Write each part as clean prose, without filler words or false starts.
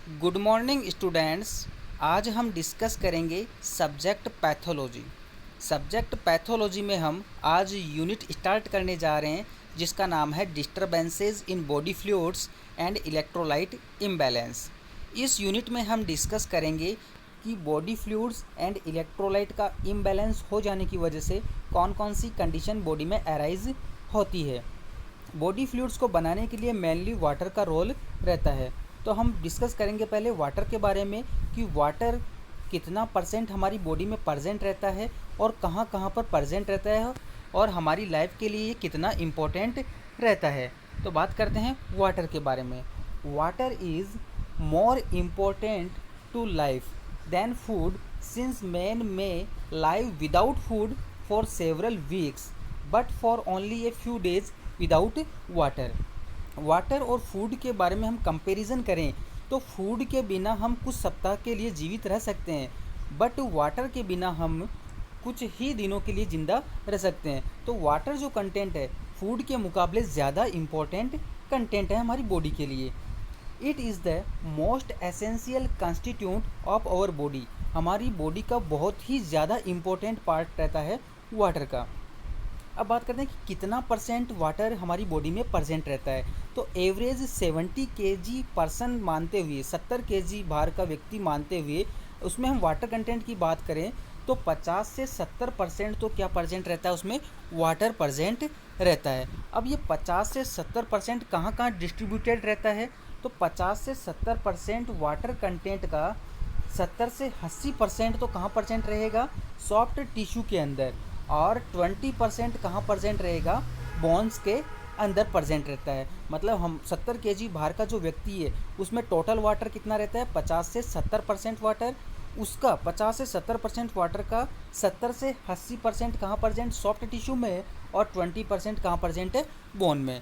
Good morning students. आज हम discuss करेंगे सब्जेक्ट पैथोलॉजी। सब्जेक्ट पैथोलॉजी में हम आज यूनिट स्टार्ट करने जा रहे हैं जिसका नाम है disturbances in body fluids and electrolyte imbalance. इस यूनिट में हम डिस्कस करेंगे कि बॉडी फ्लूइड्स एंड इलेक्ट्रोलाइट का इम्बैलेंस हो जाने की वजह से कौन कौन सी कंडीशन बॉडी में अराइज होती है। बॉडी फ्लूइड्स को बनाने के लिए मेनली वाटर का रोल रहता है। तो हम डिस्कस करेंगे पहले वाटर के बारे में कि वाटर कितना परसेंट हमारी बॉडी में प्रेजेंट रहता है और कहाँ कहाँ पर प्रेजेंट रहता है और हमारी लाइफ के लिए ये कितना इम्पोर्टेंट रहता है। तो बात करते हैं वाटर के बारे में। Water is more important to life than food since man may live without food for several weeks but for only a few days without water. Water और फूड के बारे में हम कंपैरिजन करें तो फूड के बिना हम कुछ सप्ताह के लिए जीवित रह सकते हैं बट वाटर के बिना हम कुछ ही दिनों के लिए ज़िंदा रह सकते हैं। तो वाटर जो कंटेंट है फूड के मुकाबले ज़्यादा इम्पोर्टेंट कंटेंट है हमारी बॉडी के लिए। It is the most essential constituent of our body. हमारी बॉडी का बहुत ही ज़्यादा इम्पोर्टेंट पार्ट रहता है वाटर का। अब बात करते हैं कि कितना परसेंट वाटर हमारी बॉडी में प्रेजेंट रहता है। तो एवरेज 70 केजी पर्सन मानते हुए 70 केजी भार का व्यक्ति मानते हुए उसमें हम वाटर कंटेंट की बात करें तो 50 से 70% तो क्या प्रेजेंट रहता है, उसमें वाटर प्रेजेंट रहता है। अब ये 50 से 70% कहाँ कहाँ डिस्ट्रीब्यूटेड रहता है, तो 50 से 70% वाटर कंटेंट का 70 से 80% तो कहाँ प्रेजेंट रहेगा, सॉफ्ट टिश्यू के अंदर, और 20% कहाँ प्रेजेंट रहेगा, बोन्स के अंदर प्रेजेंट रहता है। मतलब हम 70 केजी भार का जो व्यक्ति है उसमें टोटल वाटर कितना रहता है, 50 से 70% वाटर। उसका 50 से 70% वाटर का 70 से 80% कहाँ प्रेजेंट, सॉफ्ट टिश्यू में, और 20% कहाँ प्रेजेंट है, बोन में।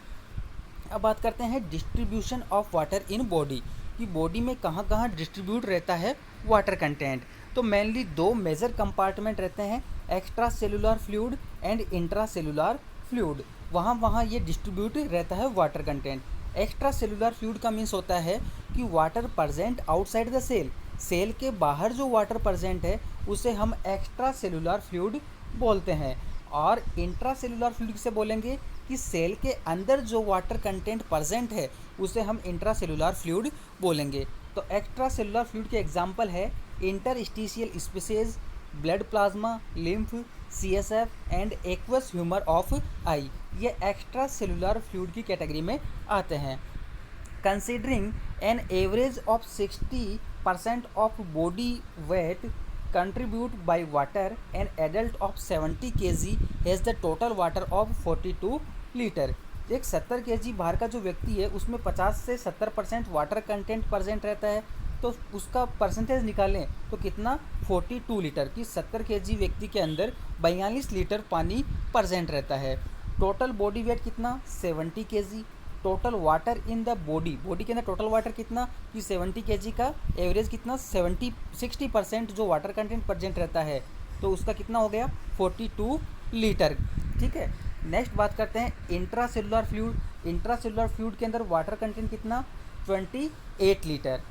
अब बात करते हैं distribution of water in body, कि बॉडी में कहाँ कहाँ डिस्ट्रीब्यूट रहता है वाटर कंटेंट। तो मेनली दो मेजर कंपार्टमेंट रहते हैं, extra cellular fluid and intra cellular fluid. वहाँ ये डिस्ट्रीब्यूट रहता है water content. Extra cellular fluid का मीन्स होता है कि water present outside the cell, cell के बाहर जो वाटर प्रेजेंट है उसे हम एक्स्ट्रा सेलुलर फ्लूइड बोलते हैं। और इंट्रा सेलुलर फ्लूइड से बोलेंगे कि सेल के अंदर जो वाटर कंटेंट प्रेजेंट है उसे हम इंट्रा सेलुलर फ्लूइड बोलेंगे। तो एक्स्ट्रा सेलुलर फ्लूइड के एग्जांपल है interstitial spaces, blood plasma, lymph, CSF and aqueous humour of eye. ये एक्स्ट्रा सेलुलर फ्लूइड की कैटेगरी में आते हैं। Considering an average of 60% of body weight contribute by water, an adult of 70 kg has the total water of 42 litre. एक 70 kg भार का जो व्यक्ति है उसमें 50 से 70% वाटर कंटेंट प्रेजेंट रहता है, तो उसका परसेंटेज निकालें तो कितना, 42 लीटर की 70 kg व्यक्ति के अंदर 42 लीटर पानी प्रेजेंट रहता है। टोटल बॉडी वेट कितना, 70 kg। Total water in the body, body के अंदर टोटल वाटर कितना, कि 70 kg का एवरेज कितना, 60% जो वाटर कंटेंट प्रेजेंट रहता है तो उसका कितना हो गया, 42 लीटर। ठीक है, नेक्स्ट बात करते हैं intra cellular fluid. Intra cellular fluid के अंदर वाटर कंटेंट कितना, 28 लीटर।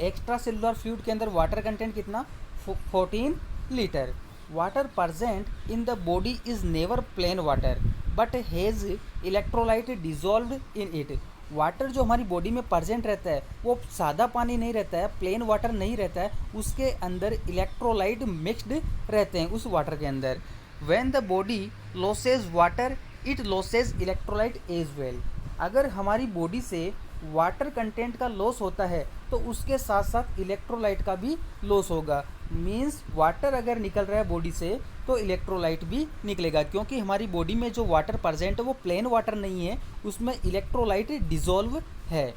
एक्स्ट्रा सेलुलर फ्लूइड के अंदर वाटर कंटेंट कितना, 14 litre. Water present in the body is never plain water but has electrolyte dissolve in it. Water जो हमारी body में present रहता है वो सादा पानी नहीं रहता है, प्लेन वाटर नहीं रहता है, उसके अंदर इलेक्ट्रोलाइट मिक्सड रहते हैं उस वाटर के अंदर। When the body loses water it loses electrolyte as well. अगर हमारी बॉडी से वाटर कंटेंट का लॉस होता है तो उसके साथ साथ इलेक्ट्रोलाइट का भी लॉस होगा। मीन्स वाटर अगर निकल रहा है बॉडी से तो इलेक्ट्रोलाइट भी निकलेगा, क्योंकि हमारी बॉडी में जो वाटर प्रेजेंट है वो प्लेन वाटर नहीं है, उसमें इलेक्ट्रोलाइट डिजॉल्व है।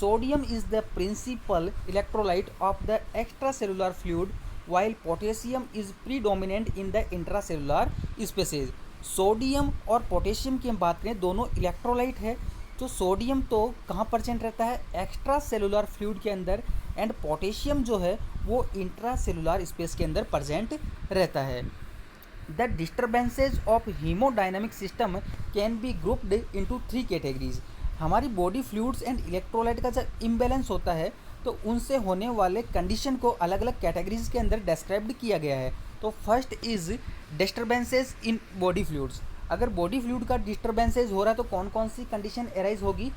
Sodium is the principal electrolyte of the extra cellular fluid while potassium is predominant in the intracellular spaces. Sodium और पोटेशियम की हम बात करें दोनों इलेक्ट्रोलाइट है। तो सोडियम तो कहाँ प्रेजेंट रहता है, एक्स्ट्रा सेलुलर फ्लूइड के अंदर, एंड पोटेशियम जो है वो इंट्रा सेलुलर स्पेस के अंदर प्रेजेंट रहता है। The disturbances of haemodynamic system can be grouped into 3 categories. हमारी बॉडी फ्लूइड्स एंड इलेक्ट्रोलाइट का जब इम्बैलेंस होता है तो उनसे होने वाले कंडीशन को अलग अलग कैटेगरीज के अंदर डिस्क्राइब्ड किया गया है। तो first is disturbances in body fluids. अगर बॉडी फ्लूइड का डिस्टर्बेंसेस हो रहा है तो कौन कौन सी कंडीशन एराइज होगी?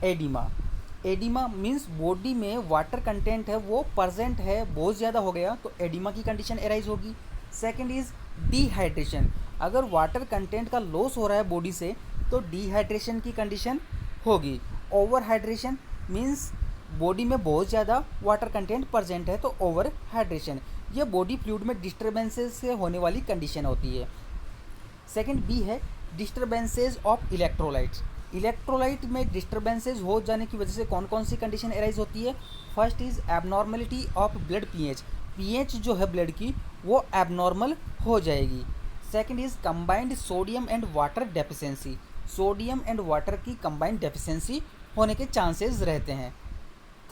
एडिमा। एडिमा मीन्स बॉडी में वाटर कंटेंट है वो प्रेजेंट है, बहुत ज़्यादा हो गया तो एडिमा की कंडीशन एराइज होगी। Second is dehydration. अगर वाटर कंटेंट का लॉस हो रहा है बॉडी से तो डिहाइड्रेशन की कंडीशन होगी। ओवर हाइड्रेशन मीन्स बॉडी में बहुत ज़्यादा वाटर कंटेंट प्रेजेंट है तो ओवर हाइड्रेशन। ये बॉडी फ्लूइड में डिस्टर्बेंसेस से होने वाली कंडीशन होती है। सेकंड बी है डिस्टर्बेंसेस ऑफ इलेक्ट्रोलाइट्स। इलेक्ट्रोलाइट में डिस्टर्बेंसेस हो जाने की वजह से कौन कौन सी कंडीशन एराइज होती है? First is abnormality of blood pH. PH जो है ब्लड की वो एबनॉर्मल हो जाएगी। Second is combined sodium and water deficiency. Sodium and water की कंबाइंड डेफिशिएंसी होने के चांसेस रहते हैं।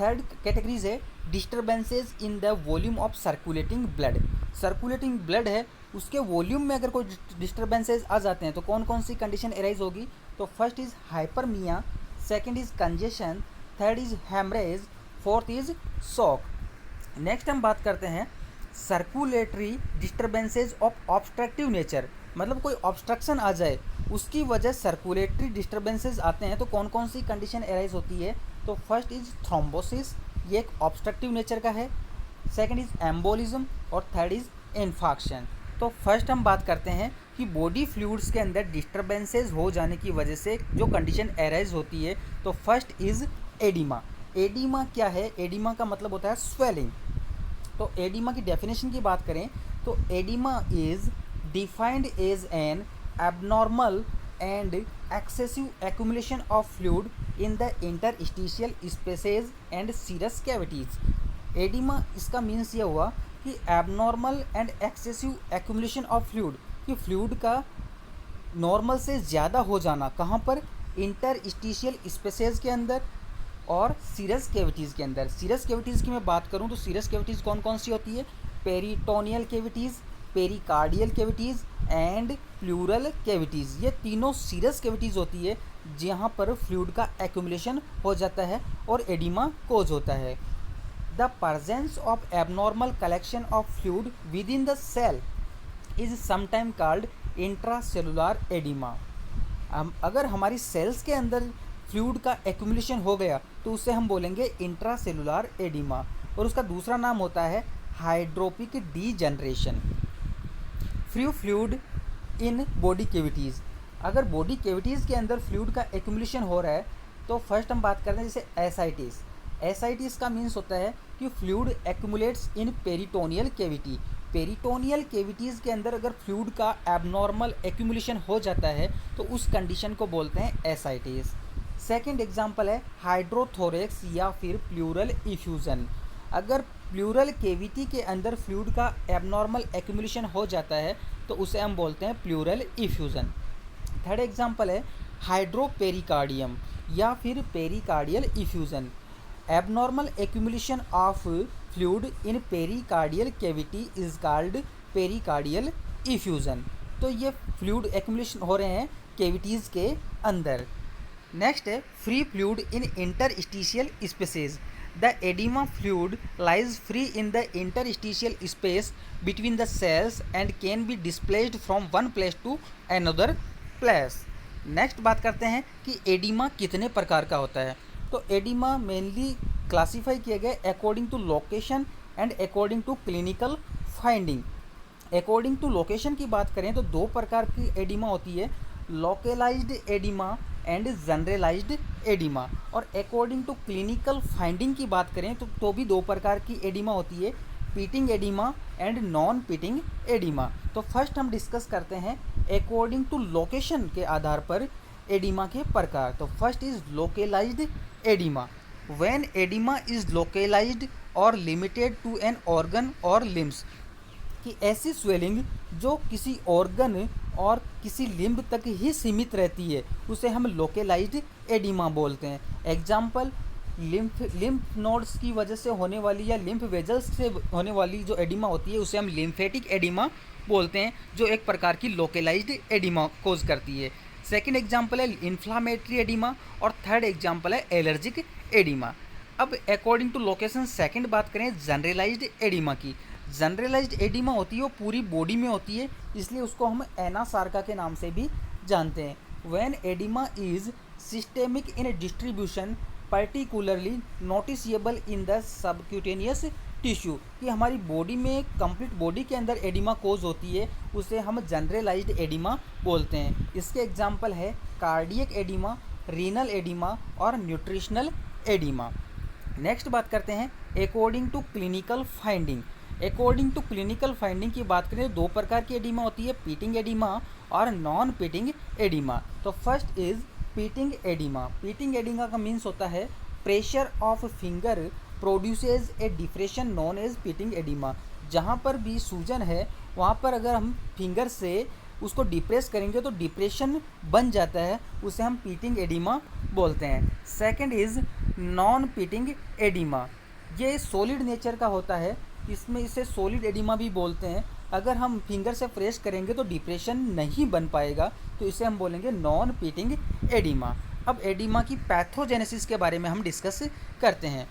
थर्ड कैटेगरीज है disturbances in the volume of circulating blood. Circulating blood है उसके वॉल्यूम में अगर कोई डिस्टर्बेंसेस आ जाते हैं तो कौन कौन सी कंडीशन एराइज होगी? तो first is hyperaemia, second is congestion, third is haemorrhage, fourth is shock. Next हम बात करते हैं circulatory disturbances of obstructive nature. मतलब कोई ऑब्स्ट्रक्शन आ जाए उसकी वजह सर्कुलेटरी डिस्टर्बेंसेस आते हैं तो कौन कौन सी कंडीशन एराइज होती है? तो फर्स्ट इज थ्रोम्बोसिस, ये एक ऑब्स्ट्रक्टिव नेचर का है। सेकंड इज एम्बोलिज्म और थर्ड इज इन्फाक्शन। तो फर्स्ट हम बात करते हैं कि बॉडी फ्लूइड्स के अंदर डिस्टर्बेंसेस हो जाने की वजह से जो कंडीशन एराइज होती है तो फर्स्ट इज एडिमा। एडिमा क्या है? एडिमा का मतलब होता है स्वेलिंग। तो एडिमा की डेफिनेशन की बात करें तो oedema is defined as an abnormal and excessive accumulation of fluid in the interstitial spaces and serous cavities। Oedema इसका मीन्स ये हुआ कि abnormal and excessive accumulation of fluid, कि फ्लूइड का नॉर्मल से ज़्यादा हो जाना कहाँ पर? इंटरस्टिशियल स्पेसेस के अंदर और सीरस कैविटीज़ के अंदर। सीरस कैविटीज़ की मैं बात करूँ तो सीरस कैविटीज़ कौन कौन सी होती है? Peritoneal cavities, pericardial cavities and pleural cavities. ये तीनों सीरस कैविटीज़ होती है जहाँ पर फ्लूइड का एक्यूमुलेशन हो जाता है और एडिमा कोज होता है। The presence of abnormal collection of fluid within the cell is sometimes called intracellular edema। अगर हमारी सेल्स के अंदर फ्लूइड का एक्यूमुलेशन हो गया तो उसे हम बोलेंगे इंट्रासेलुलर एडिमा। और उसका दूसरा नाम होता है hydropic degeneration. Free fluid in body cavities. अगर बॉडी कैविटीज़ के अंदर फ्लूइड का एक्यूमुलेशन हो रहा है तो फर्स्ट हम बात करते हैं जैसे एसाइटिस। एसाइटिस का मीन्स होता है कि फ्लूइड एक्यूमुलेट्स इन पेरिटोनियल कैविटी। पेरिटोनियल कैविटीज़ के अंदर अगर फ्लूइड का एबनॉर्मल एक्यूमुलेशन हो जाता है तो उस कंडीशन को बोलते हैं एसाइटिस। सेकंड एग्जांपल है हाइड्रोथोरेक्स या फिर प्लूरल इफ्यूज़न। अगर प्लूरल कैविटी के अंदर फ्लूइड का एबनॉर्मल एक्यूमुलेशन हो जाता है तो उसे हम बोलते हैं प्लूरल इफ्यूज़न। थर्ड एग्जांपल है हाइड्रोपेरिकार्डियम या फिर pericardial effusion. Abnormal accumulation of fluid in pericardial cavity is called pericardial effusion. तो ये फ्लूइड एक्यूमुलेशन हो रहे हैं कैविटीज़ के अंदर। नेक्स्ट है free fluid in interstitial spaces. The oedema fluid lies free in the interstitial space between the cells and can be displaced from one place to another place. Next बात करते हैं कि एडिमा कितने प्रकार का होता है। तो एडिमा मेनली क्लासीफाई किए गए according to location and according to clinical finding. According to location की बात करें तो दो प्रकार की एडिमा होती है, localised oedema and generalised oedema. और अकॉर्डिंग टू क्लिनिकल फाइंडिंग की बात करें तो भी दो प्रकार की एडिमा होती है, pitting oedema and non pitting oedema. तो फर्स्ट हम डिस्कस करते हैं अकॉर्डिंग टू लोकेशन के आधार पर एडिमा के प्रकार। तो first is localised oedema. When oedema is localised और लिमिटेड टू एन ऑर्गन और लिम्स, कि ऐसी स्वेलिंग जो किसी ऑर्गन और किसी लिम्ब तक ही सीमित रहती है उसे हम लोकलाइज्ड एडिमा बोलते हैं। एग्जाम्पल लिम्फ नोड्स की वजह से होने वाली या लिम्फ वेजल्स से होने वाली जो एडिमा होती है उसे हम लिम्फेटिक एडिमा बोलते हैं, जो एक प्रकार की लोकलाइज्ड एडिमा कोज करती है। सेकेंड एग्जाम्पल है इन्फ्लामेटरी एडिमा और थर्ड एग्जाम्पल है एलर्जिक एडिमा। अब अकॉर्डिंग टू लोकेशन सेकंड बात करें जनरलाइज्ड एडिमा की। जनरलाइज्ड एडिमा होती है वो पूरी बॉडी में होती है, इसलिए उसको हम एनासार्का के नाम से भी जानते हैं। When oedema is systemic in distribution particularly noticeable in the subcutaneous tissue, कि हमारी बॉडी में कंप्लीट बॉडी के अंदर एडिमा कोज होती है, उसे हम जनरलाइज्ड एडिमा बोलते हैं। इसके एग्जांपल है कार्डियक एडिमा, रीनल एडिमा और न्यूट्रिशनल एडिमा। नेक्स्ट बात करते हैं according to clinical finding. According to clinical finding की बात करें, दो प्रकार की एडिमा होती है, पीटिंग एडिमा और नॉन पीटिंग एडिमा। तो first is pitting oedema. Pitting oedema का मीन्स होता है pressure of finger produces a depression known as pitting oedema. जहाँ पर भी सूजन है वहाँ पर अगर हम फिंगर से उसको डिप्रेस करेंगे तो डिप्रेशन बन जाता है, उसे हम पीटिंग एडिमा बोलते हैं। Second is non pitting oedema. ये सॉलिड नेचर का होता है, इसमें इसे सॉलिड एडिमा भी बोलते हैं। अगर हम फिंगर से प्रेस करेंगे तो डिप्रेशन नहीं बन पाएगा, तो इसे हम बोलेंगे नॉन पीटिंग एडिमा। अब एडिमा की पैथोजेनेसिस के बारे में हम डिस्कस करते हैं।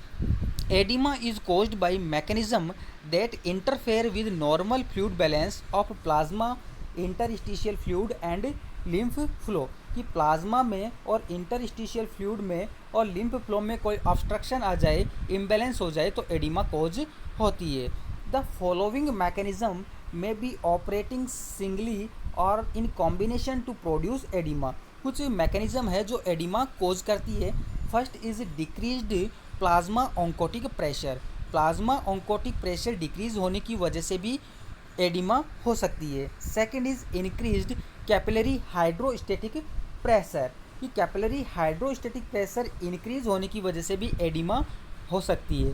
Oedema is caused by mechanism that interfere with normal fluid balance of plasma, interstitial fluid and lymph flow, कि प्लाज्मा में और इंटरस्टिशियल फ्लूइड में और लिम्फ फ्लो में कोई ऑब्स्ट्रक्शन आ जाए, इम्बैलेंस हो जाए, तो एडिमा कोज होती है। The following mechanism may be operating singly और in combination to produce oedema. कुछ मैकेनिज्म है जो एडिमा कोज करती है। First is decreased plasma oncotic pressure. Plasma oncotic pressure decrease होने की वजह से भी एडिमा हो सकती है। Second is increased capillary hydrostatic pressure, कि कैपिलरी हाइड्रोस्टेटिक प्रेशर इंक्रीज होने की वजह से भी एडिमा हो सकती है।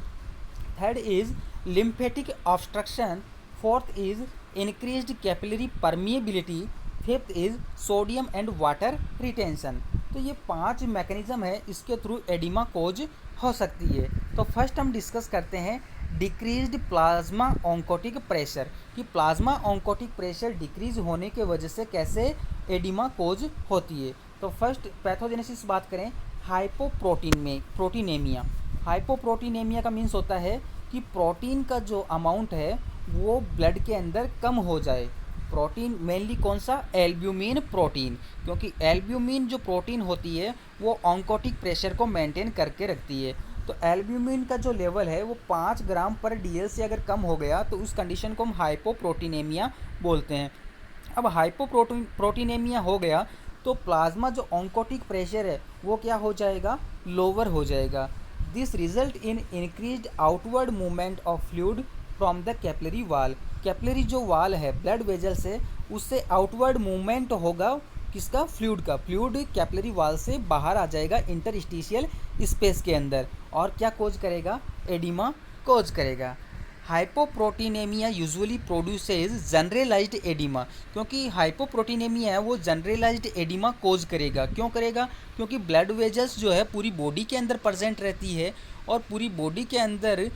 Third is lymphatic obstruction. Fourth is increased capillary permeability. Fifth is sodium and water retention. तो ये 5 मैकेनिज्म है, इसके थ्रू एडिमा कोज हो सकती है। तो फर्स्ट हम डिस्कस करते हैं डिक्रीज्ड प्लाज्मा ऑन्कोटिक प्रेशर, कि प्लाज्मा ऑन्कोटिक प्रेशर डिक्रीज होने के वजह से कैसे एडिमा कोज होती है। तो फर्स्ट पैथोजेनेसिस बात करें, प्रोटीनेमिया। हाइपोप्रोटीनेमिया का मीन्स होता है कि प्रोटीन का जो अमाउंट है वो ब्लड के अंदर कम हो जाए। प्रोटीन मेनली कौन सा, एल्ब्यूमिन प्रोटीन, क्योंकि एल्ब्यूमिन जो प्रोटीन होती है वो ऑन्कोटिक प्रेशर को मेंटेन करके रखती है। तो एल्ब्यूमिन का जो लेवल है वो 5 ग्राम पर डीएल से अगर कम हो गया तो उस कंडीशन को हम हाइपोप्रोटीनेमिया बोलते हैं। अब हाइपोप्रोटीनेमिया हो गया तो प्लाज्मा जो ऑन्कोटिक प्रेशर है वो क्या हो जाएगा, लोअर हो जाएगा। This result in increased outward movement of fluid from the capillary वाल। कैपिलरी जो वाल है ब्लड वेजल से, उससे आउटवर्ड मूवमेंट होगा किसका, फ्लूइड का। फ्लूइड कैपिलरी वाल से बाहर आ जाएगा इंटरस्टिशियल स्पेस के अंदर, और क्या कोज करेगा, एडिमा कोज करेगा। Hypoproteinaemia usually produces generalised oedema, क्योंकि हाइपोप्रोटीनेमिया है वो जनरलाइज्ड एडिमा कोज करेगा। क्यों करेगा, क्योंकि ब्लड वेजल्स जो है पूरी बॉडी के अंदर प्रेजेंट रहती है, और पूरी बॉडी के अंदर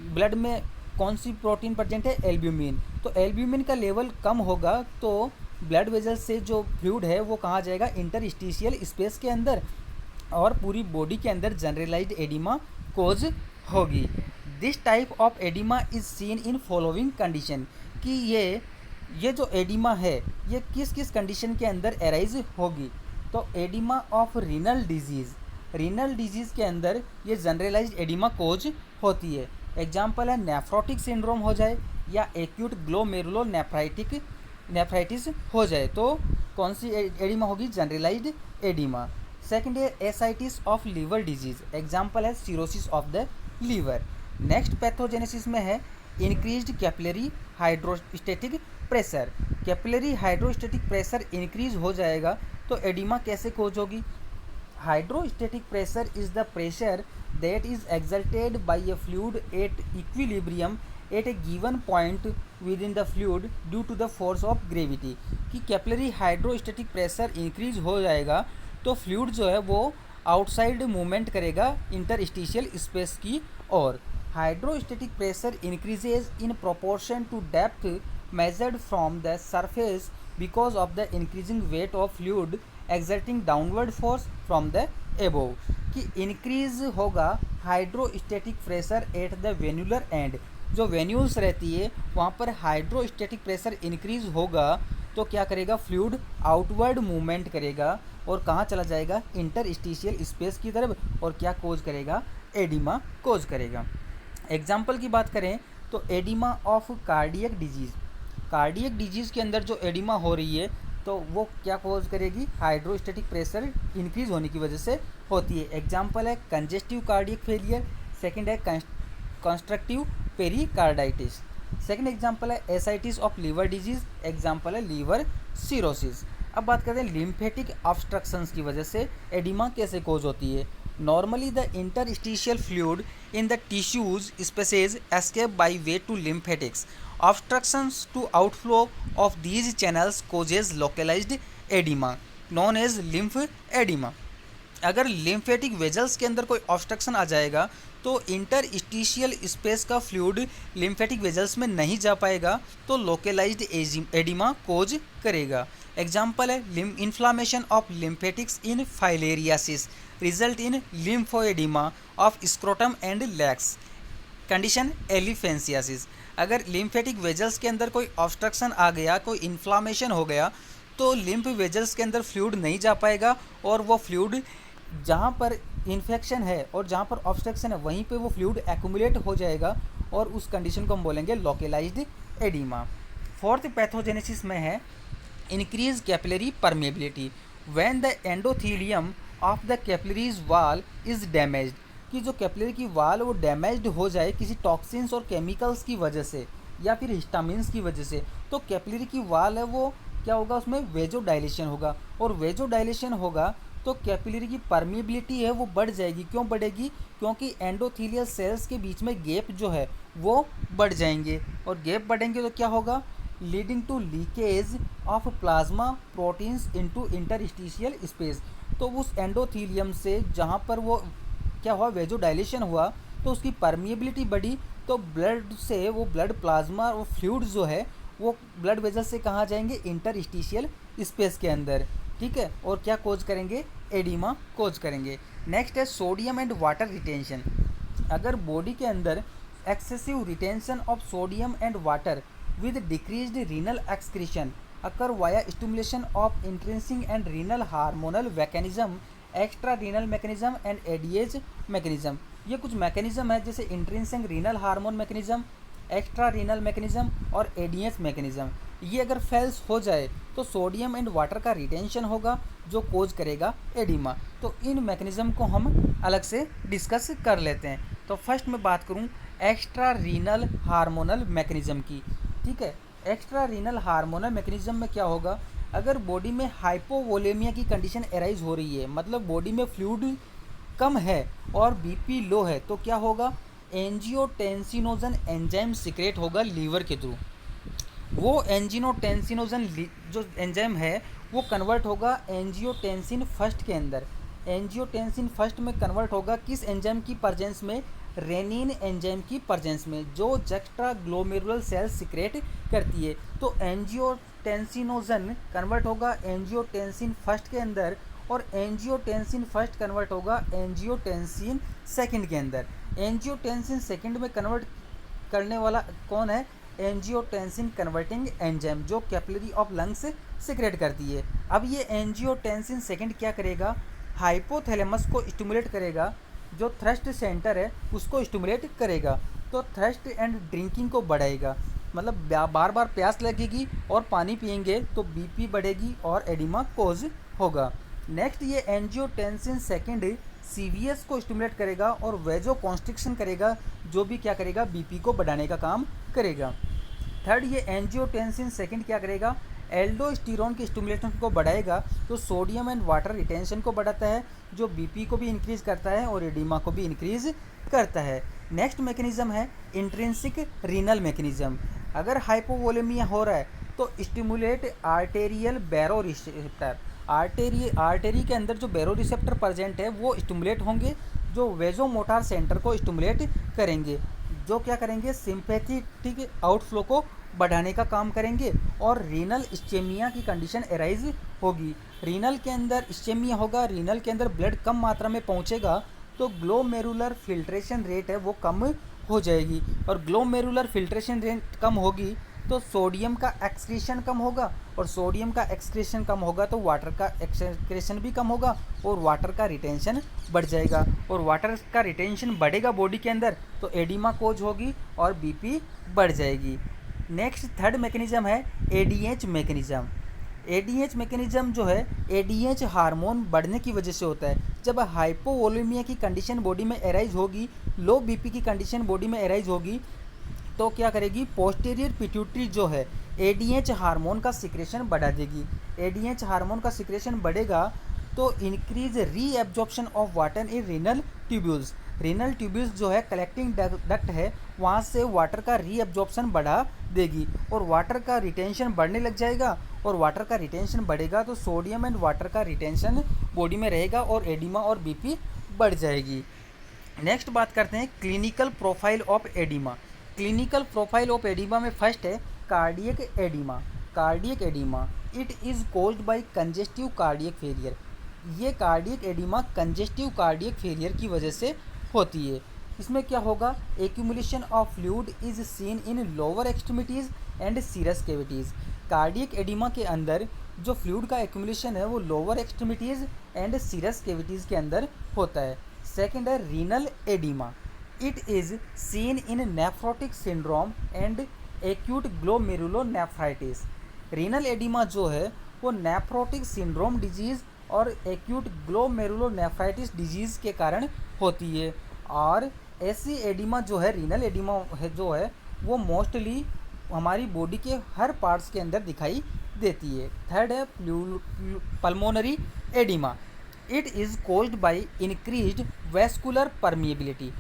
ब्लड में कौन सी प्रोटीन प्रेजेंट है, एल्ब्यूमिन। तो एल्ब्यूमिन का लेवल कम होगा तो ब्लड वेजल से जो फ्लूइड है वो कहाँ जाएगा, इंटरस्टिशियल स्पेस के अंदर, और पूरी बॉडी के अंदर जनरलाइज्ड एडिमा कोज होगी। This type of oedema is seen in following condition, कि ये जो एडिमा है ये किस किस कंडीशन के अंदर एराइज होगी। तो oedema of renal disease, renal disease के अंदर ये जनरलाइज्ड एडिमा कोज होती है। एग्जाम्पल है नेफ्रोटिक सिंड्रोम हो जाए या एक्यूट ग्लोमेरुलो नेफ्राइटिस हो जाए, तो कौन सी एडिमा होगी, जनरलाइज्ड एडिमा। सेकेंड है ascites of liver disease, example है cirrhosis of the liver. Next pathogenesis में है increased capillary hydrostatic pressure. Capillary hydrostatic pressure increase हो जाएगा तो एडिमा कैसे कोज होगी। Hydrostatic pressure is the pressure that is exalted by a fluid at equilibrium at a given point within the fluid due to the force of gravity, कि capillary hydrostatic pressure increase हो जाएगा तो fluid जो है वो outside movement करेगा interstitial space की ओर। Hydrostatic pressure increases in proportion to depth measured from the surface because of the increasing weight of fluid exerting downward force from the above, कि इंक्रीज होगा hydrostatic pressure at the venular end. जो venules रहती है वहाँ पर hydrostatic pressure increase होगा तो क्या करेगा, फ्लूइड आउटवर्ड मूवमेंट करेगा और कहाँ चला जाएगा, इंटरस्टिशियल स्पेस की तरफ, और क्या कोज करेगा, एडिमा कोज करेगा। एग्जाम्पल की बात करें तो oedema of cardiac disease, cardiac disease के अंदर जो एडिमा हो रही है तो वो क्या कोज करेगी, हाइड्रोस्टैटिक प्रेशर इंक्रीज होने की वजह से होती है। एग्जाम्पल है कंजेस्टिव कार्डियक फेलियर, सेकंड है कंस्ट्रक्टिव पेरिकार्डाइटिस, सेकंड एग्जाम्पल है ascites of liver disease, example है लीवर सिरोसिस। अब बात करते हैं लिम्फेटिक ऑब्स्ट्रक्शंस की वजह से एडिमा कैसे कोज होती है। Normally the interstitial fluid in the tissues spaces escape by way to lymphatics, obstructions to outflow of these channels causes localized edema known as lymph edema. अगर लिम्फेटिक वेजल्स के अंदर कोई ऑब्स्ट्रक्शन आ जाएगा तो इंटरस्टिशियल स्पेस का fluid lymphatic vessels में नहीं जा पाएगा तो लोकलाइज्ड एडिमा कोज करेगा। एग्जाम्पल है inflammation of lymphatics in filariasis result in lymphoedema of scrotum and legs, condition elephantiasis. अगर लिम्फेटिक वेजल्स के अंदर कोई ऑब्स्ट्रक्शन आ गया, कोई इन्फ्लामेशन हो गया तो लिम्फ वेजल्स के अंदर फ्लूइड नहीं जा पाएगा और वो फ्लूइड जहाँ पर इन्फेक्शन है और जहाँ पर ऑब्स्ट्रक्शन है वहीं पे वो फ्लूइड एक्यूमुलेट हो जाएगा और उस कंडीशन को हम बोलेंगे लोकलाइज्ड एडिमा। फोर्थ पैथोजेनेसिस में है increase capillary permeability when the endothelium of the capillaries wall is damaged, कि जो कैपिलरी की वॉल वो डैमेज्ड हो जाए किसी टॉक्सिन्स और केमिकल्स की वजह से या फिर हिस्टामिन्स की वजह से, तो कैपिलरी की वॉल है वो क्या होगा, उसमें वेजो डायलेशन होगा और वेजो डायलेशन होगा तो कैपिलरी की परमिएबिलिटी है वो बढ़ जाएगी। क्यों बढ़ेगी, क्योंकि एंडोथीलियल सेल्स के बीच में गैप जो है वो बढ़ जाएंगे और गैप बढ़ेंगे तो क्या होगा, leading to leakage of plasma proteins into interstitial space. तो उस एंडोथीलियम से जहाँ पर वो क्या हुआ, वेजो डायलेशन हुआ तो उसकी परमिएबिलिटी बढ़ी तो ब्लड से वो ब्लड प्लाज्मा और फ्लूइड जो है वो ब्लड वेजल से कहाँ जाएंगे, इंटरस्टिशियल स्पेस के अंदर, ठीक है, और क्या कोज करेंगे, एडिमा कोज करेंगे। नेक्स्ट है सोडियम एंड वाटर रिटेंशन। अगर बॉडी के अंदर excessive retention of sodium and water with decreased renal excretion occur via stimulation of intrinsic and renal hormonal mechanism, extra renal mechanism and ADH mechanism. ये कुछ mechanism है जैसे intrinsic renal hormone mechanism, extra renal mechanism और ADH mechanism. ये अगर fails हो जाए तो सोडियम एंड वाटर का रिटेंशन होगा जो कोज करेगा एडिमा। तो इन मैकेनिज्म को हम अलग से डिस्कस कर लेते हैं। तो फर्स्ट मैं बात करूं एक्स्ट्रा रीनल हार्मोनल मैकेनिज्म की, ठीक है। एक्स्ट्रा रीनल हार्मोनल मैकेनिज्म में क्या होगा, अगर बॉडी में हाइपोवोलेमिया की कंडीशन एराइज हो रही है, मतलब बॉडी में फ्लूइड कम है और बीपी लो है, तो क्या होगा, एंजियोटेंसिनोजन एंजाइम सिक्रेट होगा लीवर के थ्रू। वो एंजियोटेंसिनोजन जो एंजाइम है वो कन्वर्ट होगा एंजियोटेंसिन फर्स्ट के अंदर। एंजियोटेंसिन फर्स्ट में कन्वर्ट होगा किस एंजाइम की प्रेजेंस में, रेनिन एंजाइम की प्रेजेंस में, जो जक्स्ट्रा ग्लोमेरुलर सेल सिक्रेट करती है। तो एंजियोटेंसिनोजन कन्वर्ट होगा एंजियोटेंसिन फर्स्ट के अंदर और एंजियोटेंसिन फर्स्ट कन्वर्ट होगा एंजियोटेंसिन सेकंड के अंदर। एंजियोटेंसिन सेकंड में कन्वर्ट करने वाला कौन है, एंजियोटेंसिन कन्वर्टिंग एंजाइम जो कैपिलरी ऑफ लंग्स सिक्रेट करती है। अब ये एंजियोटेंसिन सेकंड क्या करेगा, हाइपोथैलेमस को स्टिमुलेट करेगा, जो थ्रस्ट सेंटर है उसको स्टिमुलेट करेगा, तो थ्रस्ट एंड ड्रिंकिंग को बढ़ाएगा, मतलब बार बार प्यास लगेगी और पानी पिएंगे तो बीपी बढ़ेगी और एडिमा कोज होगा। नेक्स्ट ये एंजियोटेंसिन सेकंड सीवीएस को स्टिमुलेट करेगा और वेजो कॉन्स्ट्रिक्शन करेगा, जो भी क्या करेगा, बीपी को बढ़ाने का काम करेगा। थर्ड ये एंजियोटेंसिन सेकंड क्या करेगा, एल्डोस्टेरोन के स्टिमुलेशन को बढ़ाएगा, तो सोडियम एंड वाटर रिटेंशन को बढ़ाता है, जो बीपी को भी इंक्रीज करता है और एडिमा को भी इंक्रीज करता है। नेक्स्ट मैकेनिज्म है इंट्रिंसिक रीनल मैकेनिज्म। अगर हाइपोवोलेमिया हो रहा है तो स्टिमुलेट आर्टेरियल बैरो रिसेप्टर, आर्टेरी के अंदर जो बैरो रिसेप्टर प्रेजेंट है वो स्टिमुलेट होंगे, जो वेजोमोटार सेंटर को स्टिमुलेट करेंगे, जो क्या करेंगे, सिंपैथेटिक आउटफ्लो को बढ़ाने का काम करेंगे और रीनल इस्चेमिया की कंडीशन एराइज होगी। रीनल के अंदर इस्चेमिया होगा, रीनल के अंदर ब्लड कम मात्रा में पहुंचेगा तो ग्लोमेरुलर फिल्ट्रेशन रेट है वो कम हो जाएगी, और ग्लोमेरुलर फिल्ट्रेशन रेट कम होगी तो सोडियम का एक्सक्रीशन कम होगा, और सोडियम का एक्सक्रीशन कम होगा तो वाटर का एक्सक्रीशन भी कम होगा, और वाटर का रिटेंशन बढ़ जाएगा, और वाटर का रिटेंशन बढ़ेगा बॉडी के अंदर तो एडिमा कोज होगी और बीपी बढ़ जाएगी। नेक्स्ट थर्ड मैकेनिज्म है एडीएच मैकेनिज्म। एडीएच मैकेनिज्म जो है एडीएच हार्मोन बढ़ने की वजह से होता है। जब हाइपोवोलेमिया की कंडीशन बॉडी में एराइज होगी, लो बीपी की कंडीशन बॉडी में एराइज होगी, तो क्या करेगी, पोस्टीरियर पिट्यूटरी जो है एडीएच हार्मोन का सिक्रेशन बढ़ा देगी। एडीएच हार्मोन का सिक्रेशन बढ़ेगा तो increase reabsorption of water in renal tubules. Renal tubules जो है कलेक्टिंग डक्ट है, वहाँ से वाटर का रीएब्जॉर्प्शन बढ़ा देगी और वाटर का रिटेंशन बढ़ने लग जाएगा, और वाटर का रिटेंशन बढ़ेगा तो सोडियम एंड वाटर का रिटेंशन बॉडी में रहेगा और एडिमा और बीपी बढ़ जाएगी। नेक्स्ट बात करते हैं clinical profile of oedema. Clinical profile of oedema में फर्स्ट है cardiac oedema. Cardiac oedema it is caused by congestive cardiac failure. ये cardiac oedema congestive cardiac failure की वजह से होती है। इसमें क्या होगा, accumulation of fluid is seen in lower extremities and serous cavities. Cardiac oedema के अंदर जो फ्लूइड का एक्यूमुलेशन है वो lower extremities and serous cavities के अंदर होता है। सेकेंड है renal oedema. It is seen in nephrotic syndrome and acute glomerulonephritis. Renal oedema जो है वो नेफ्रोटिक सिंड्रोम डिजीज़ और एक्यूट ग्लोमेरुलोनेफ्राइटिस डिजीज़ के कारण होती है। और ऐसी एडिमा जो है रीनल एडिमा है जो है वो मोस्टली हमारी बॉडी के हर पार्ट्स के अंदर दिखाई देती है। थर्ड है pulmonary oedema. It is caused bye increased vascular permeability.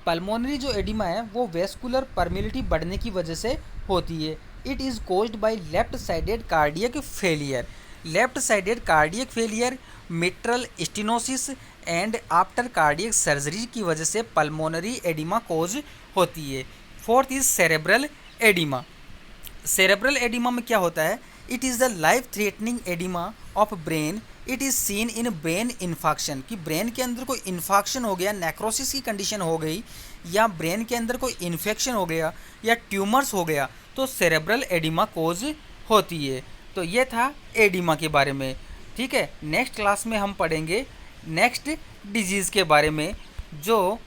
Pulmonary जो एडिमा है वो वेस्कुलर परमिएबिलिटी बढ़ने की वजह से होती है। It is caused by left sided cardiac failure. Left sided cardiac failure, mitral stenosis and after cardiac surgery की वजह से पल्मोनरी एडिमा कोज होती है। Fourth is cerebral oedema. Cerebral oedema में क्या होता है, it is the life threatening oedema of brain. It is seen in brain infarction, कि ब्रेन के अंदर कोई इन्फाक्शन हो गया, नेक्रोसिस की कंडीशन हो गई, या ब्रेन के अंदर कोई इन्फेक्शन हो गया या ट्यूमर्स हो गया तो सेरेब्रल एडिमा कोज होती है। तो ये था एडिमा के बारे में। ठीक है, नेक्स्ट क्लास में हम पढ़ेंगे नेक्स्ट डिजीज़ के बारे में जो